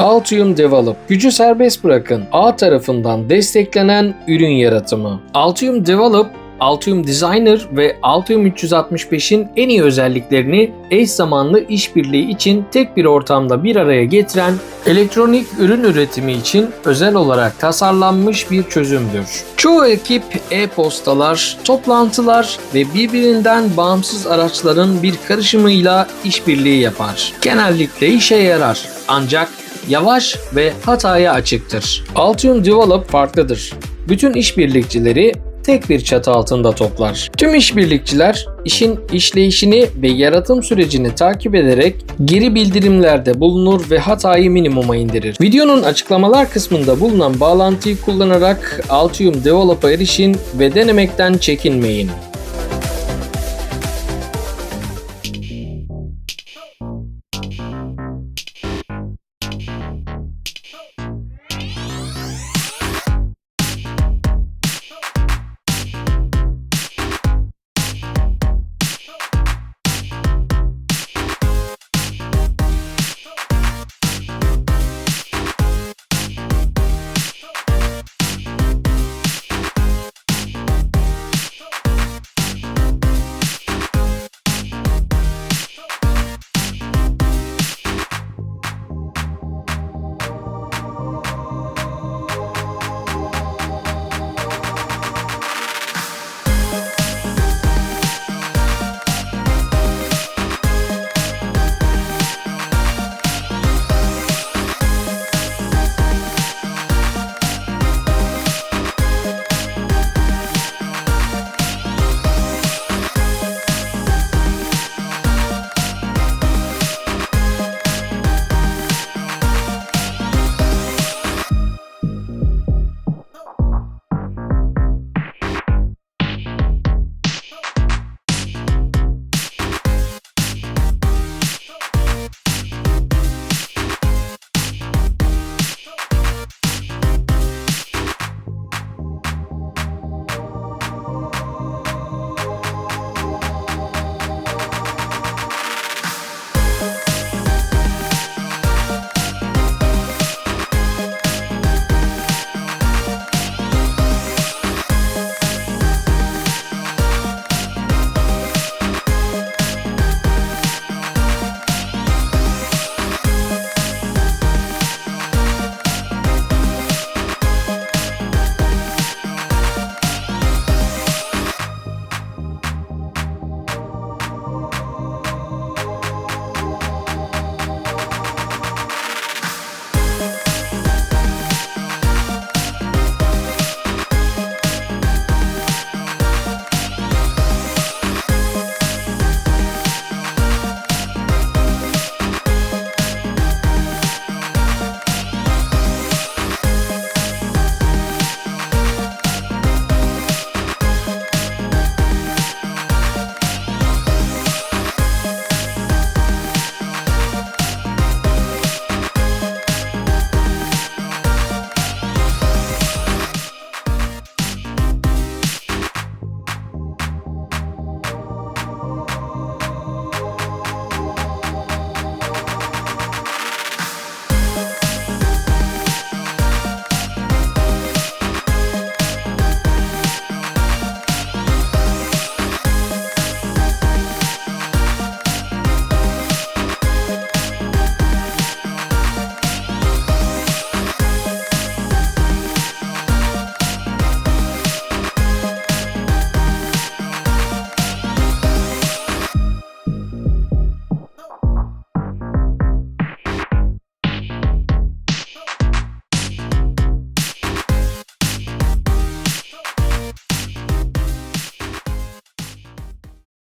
Altium Develop, gücü serbest bırakın, ağ tarafından desteklenen ürün yaratımı. Altium Develop, Altium Designer ve Altium 365'in en iyi özelliklerini eş zamanlı işbirliği için tek bir ortamda bir araya getiren, elektronik ürün üretimi için özel olarak tasarlanmış bir çözümdür. Çoğu ekip e-postalar, toplantılar ve birbirinden bağımsız araçların bir karışımıyla işbirliği yapar. Genellikle işe yarar, ancak yavaş ve hataya açıktır. Altium Develop farklıdır. Bütün işbirlikçileri tek bir çatı altında toplar. Tüm işbirlikçiler işin işleyişini ve yaratım sürecini takip ederek geri bildirimlerde bulunur ve hatayı minimuma indirir. Videonun açıklamalar kısmında bulunan bağlantıyı kullanarak Altium Develop'a erişin ve denemekten çekinmeyin.